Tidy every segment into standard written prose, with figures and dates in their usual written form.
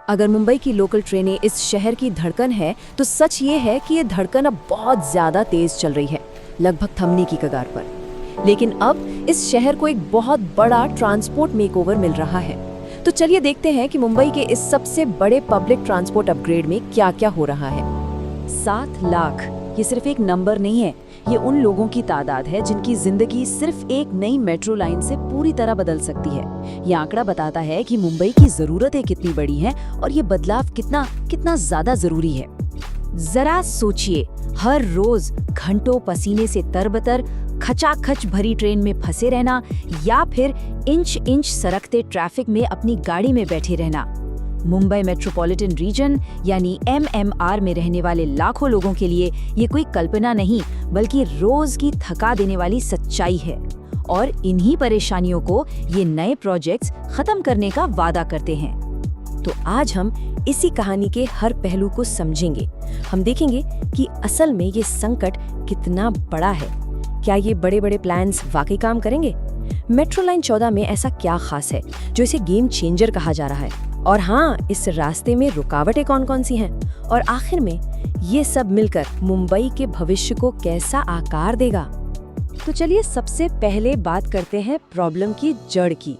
अगर मुंबई की लोकल ट्रेनें इस शहर की धड़कन है तो सच ये है कि ये धड़कन अब बहुत ज्यादा तेज चल रही है, लगभग थमने की कगार पर। लेकिन अब इस शहर को एक बहुत बड़ा ट्रांसपोर्ट मेकओवर मिल रहा है। तो चलिए देखते हैं कि मुंबई के इस सबसे बड़े पब्लिक ट्रांसपोर्ट अपग्रेड में क्या क्या हो रहा है। 7 लाख ये सिर्फ एक नंबर नहीं है, ये उन लोगों की तादाद है जिनकी जिंदगी सिर्फ एक नई मेट्रो लाइन से पूरी तरह बदल सकती है। ये आंकड़ा बताता है कि मुंबई की जरूरतें कितनी बड़ी हैं और ये बदलाव कितना ज्यादा जरूरी है। जरा सोचिए, हर रोज घंटों पसीने से तरबतर खचाखच भरी ट्रेन में फंसे रहना या फिर इंच इंच सरकते ट्रैफिक में अपनी गाड़ी में बैठे रहना। मुंबई मेट्रोपॉलिटन रीजन यानी MMR में रहने वाले लाखों लोगों के लिए ये कोई कल्पना नहीं बल्कि रोज की थका देने वाली सच्चाई है। और इन्हीं परेशानियों को ये नए प्रोजेक्ट्स खत्म करने का वादा करते हैं। तो आज हम इसी कहानी के हर पहलू को समझेंगे। हम देखेंगे कि असल में ये संकट कितना बड़ा है। क्या ये बड़े बड़े प्लान्स वाकई काम करेंगे? मेट्रो लाइन 14 में ऐसा क्या खास है जो इसे गेम चेंजर कहा जा रहा है? और हाँ, इस रास्ते में रुकावटें कौन कौन सी हैं? और आखिर में ये सब मिलकर मुंबई के भविष्य को कैसा आकार देगा? तो चलिए सबसे पहले बात करते हैं प्रॉब्लम की जड़ की।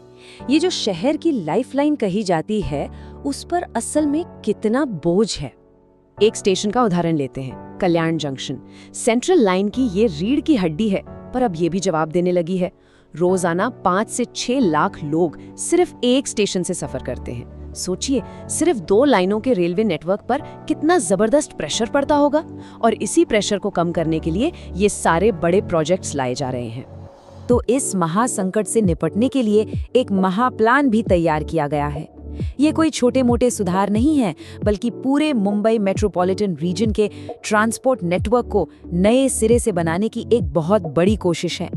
ये जो शहर की लाइफलाइन कही जाती है, उस पर असल में कितना बोझ है। एक स्टेशन का उदाहरण लेते हैं, कल्याण जंक्शन। सेंट्रल लाइन की ये रीढ़ की हड्डी है, पर अब ये भी जवाब देने लगी है। रोजाना 5 से 6 लाख लोग सिर्फ एक स्टेशन से सफर करते हैं। सोचिए, सिर्फ 2 लाइनों के रेलवे नेटवर्क पर कितना जबरदस्त प्रेशर पड़ता होगा। और इसी प्रेशर को कम करने के लिए ये सारे बड़े प्रोजेक्ट्स लाए जा रहे हैं। तो इस महासंकट से निपटने के लिए एक महाप्लान भी तैयार किया गया है। ये कोई छोटे मोटे सुधार नहीं है, बल्कि पूरे मुंबई मेट्रोपॉलिटन रीजन के ट्रांसपोर्ट नेटवर्क को नए सिरे से बनाने की एक बहुत बड़ी कोशिश है।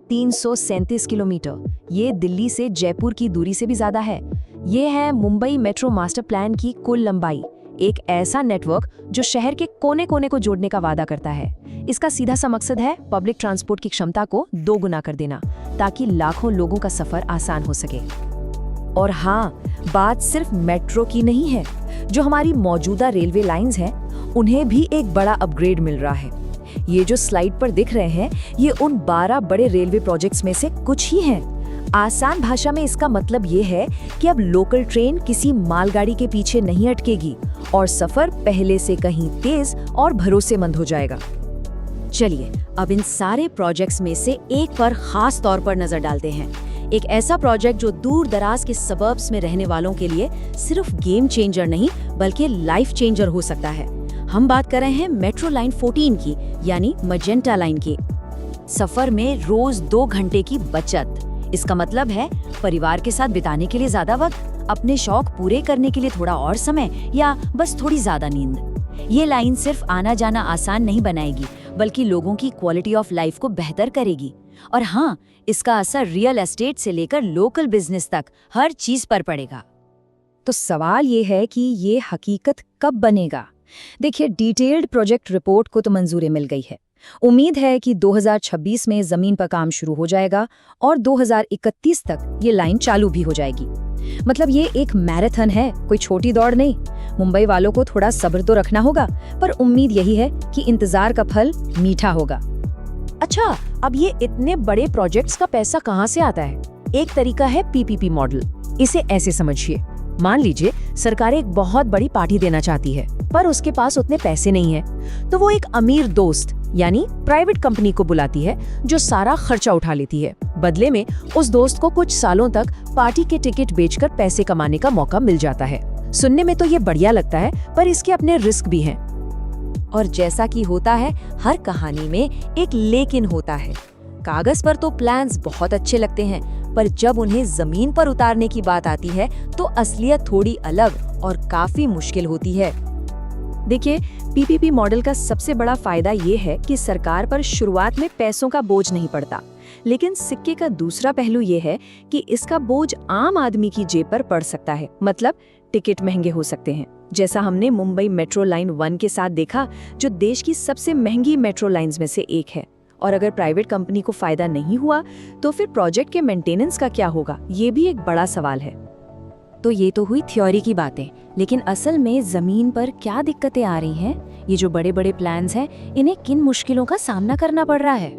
337 किलोमीटर, ये दिल्ली से जयपुर की दूरी से भी ज्यादा है। ये है मुंबई मेट्रो मास्टर प्लान की कुल लंबाई, एक ऐसा नेटवर्क जो शहर के कोने कोने को जोड़ने का वादा करता है। इसका सीधा सा मकसद है पब्लिक ट्रांसपोर्ट की क्षमता को 2 गुना कर देना, ताकि लाखों लोगों का सफर आसान हो सके। और हाँ, बात सिर्फ मेट्रो की नहीं है। जो हमारी मौजूदा रेलवे लाइंस हैं, उन्हें भी एक बड़ा अपग्रेड मिल रहा है। ये जो स्लाइड पर दिख रहे हैं, ये उन 12 बड़े रेलवे प्रोजेक्ट्स में से कुछ ही हैं। आसान भाषा में इसका मतलब ये है कि अब लोकल ट्रेन किसी मालगाड़ी के पीछे नहीं अटकेगी और सफर पहले से कहीं तेज और भरोसेमंद हो जाएगा। चलिए अब इन सारे प्रोजेक्ट्स में से एक पर खास तौर पर नजर डालते हैं। एक ऐसा प्रोजेक्ट जो दूर दराज के सबर्ब्स में रहने वालों के लिए सिर्फ गेम चेंजर नहीं बल्कि लाइफ चेंजर हो सकता है। हम बात कर रहे हैं मेट्रो लाइन 14 की, यानी मजेंटा लाइन की। सफर में रोज 2 घंटे की बचत। इसका मतलब है परिवार के साथ बिताने के लिए ज्यादा वक्त, अपने शौक पूरे करने के लिए थोड़ा और समय, या बस थोड़ी ज्यादा नींद। ये लाइन सिर्फ आना जाना आसान नहीं बनाएगी, बल्कि लोगों की क्वालिटी ऑफ लाइफ को बेहतर करेगी। और हाँ, इसका असर रियल एस्टेट से लेकर लोकल बिजनेस तक हर चीज पर पड़ेगा। तो सवाल ये है कि ये हकीकत कब बनेगा? देखिए, डिटेल्ड प्रोजेक्ट रिपोर्ट को तो मंजूरी मिल गई है। उम्मीद है कि 2026 में जमीन पर काम शुरू हो जाएगा और 2031 तक ये लाइन चालू भी हो जाएगी। मतलब ये एक मैराथन है, कोई छोटी दौड़ नहीं। मुंबई वालों को थोड़ा सब्र तो रखना होगा, पर उम्मीद यही है कि इंतजार का फल मीठा होगा। अच्छा, अब ये इतने बड़े प्रोजेक्ट्स का पैसा कहाँ से आता है? एक तरीका है PPP मॉडल। इसे ऐसे समझिए, मान लीजिए सरकार एक बहुत बड़ी पार्टी देना चाहती है, पर उसके पास उतने पैसे नहीं है, तो वो एक अमीर दोस्त यानी प्राइवेट कंपनी को बुलाती है जो सारा खर्चा उठा लेती है। बदले में उस दोस्त को कुछ सालों तक पार्टी के टिकट बेचकर पैसे कमाने का मौका मिल जाता है। सुनने में तो ये बढ़िया लगता है, पर इसके अपने रिस्क भी हैं। और जैसा कि होता है हर कहानी में एक लेकिन होता है। कागज पर तो प्लान्स बहुत अच्छे लगते हैं, पर जब उन्हें जमीन पर उतारने की बात आती है तो असलियत थोड़ी अलग और काफी मुश्किल होती है। देखिए, PPP मॉडल का सबसे बड़ा फायदा ये है कि सरकार पर शुरुआत में पैसों का बोझ नहीं पड़ता, लेकिन सिक्के का दूसरा पहलू ये है कि इसका बोझ आम आदमी की जेब पर पड़ सकता है। मतलब टिकट महंगे हो सकते हैं, जैसा हमने मुंबई मेट्रो लाइन 1 के साथ देखा, जो देश की सबसे महंगी मेट्रो लाइंस में से एक है। और अगर प्राइवेट कंपनी को फायदा नहीं हुआ तो फिर प्रोजेक्ट के मेंटेनेंस का क्या होगा, ये भी एक बड़ा सवाल है। तो ये तो हुई थ्योरी की बातें, लेकिन असल में जमीन पर क्या दिक्कतें आ रही हैं? ये जो बड़े बड़े प्लान्स हैं, इन्हें किन मुश्किलों का सामना करना पड़ रहा है?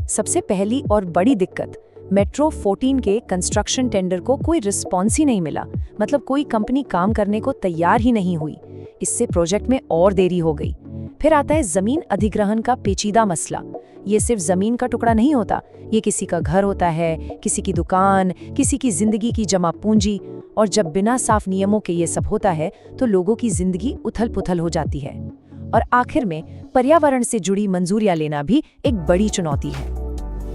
सबसे पहली और बड़ी दिक्कत, मेट्रो 14 के कंस्ट्रक्शन टेंडर को कोई रिस्पॉन्स ही नहीं मिला। मतलब कोई कंपनी काम करने को तैयार ही नहीं हुई। इससे प्रोजेक्ट में और देरी हो गई। फिर आता है जमीन अधिग्रहण का पेचीदा मसला। ये सिर्फ जमीन का टुकड़ा नहीं होता, ये किसी का घर होता है, किसी की दुकान, किसी की जिंदगी की जमा पूंजी। और जब बिना साफ नियमों के ये सब होता है तो लोगों की जिंदगी उथल पुथल हो जाती है। और आखिर में पर्यावरण से जुड़ी मंजूरियां लेना भी एक बड़ी चुनौती है।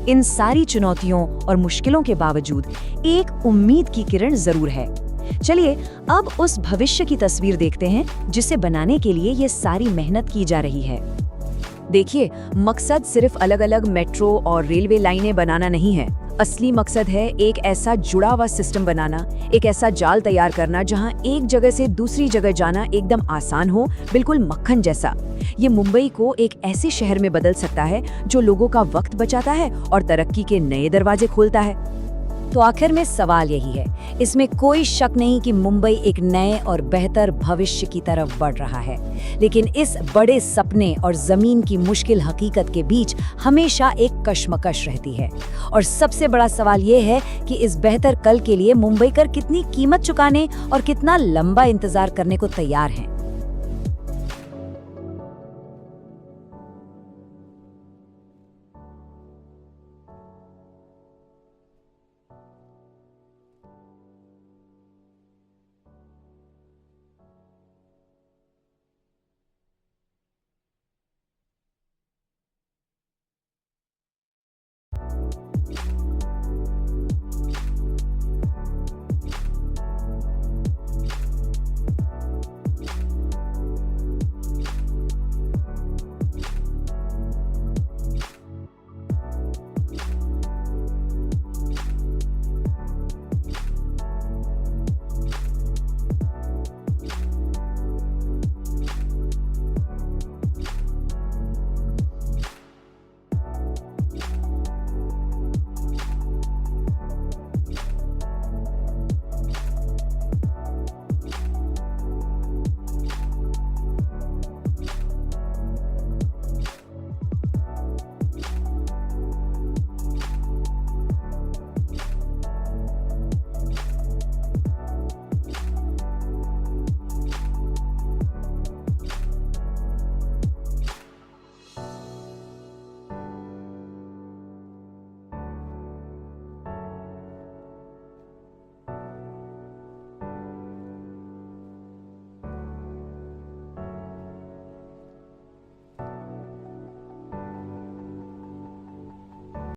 इन सारी चुनौतियों और मुश्किलों के बावजूद एक उम्मीद की किरण जरूर है। चलिए अब उस भविष्य की तस्वीर देखते हैं जिसे बनाने के लिए ये सारी मेहनत की जा रही है। देखिए, मकसद सिर्फ अलग-अलग मेट्रो और रेलवे लाइनें बनाना नहीं है। असली मकसद है एक ऐसा जुड़ा हुआ सिस्टम बनाना, एक ऐसा जाल तैयार करना जहां एक जगह से दूसरी जगह जाना एकदम आसान हो, बिल्कुल मक्खन जैसा। ये मुंबई को एक ऐसे शहर में बदल सकता है जो लोगों का वक्त बचाता है और तरक्की के नए दरवाजे खोलता है। तो आखिर में सवाल यही है, इसमें कोई शक नहीं कि मुंबई एक नए और बेहतर भविष्य की तरफ बढ़ रहा है। लेकिन इस बड़े सपने और जमीन की मुश्किल हकीकत के बीच हमेशा एक कश्मकश रहती है। और सबसे बड़ा सवाल ये है कि इस बेहतर कल के लिए मुंबईकर कितनी कीमत चुकाने और कितना लंबा इंतजार करने को तैयार हैं।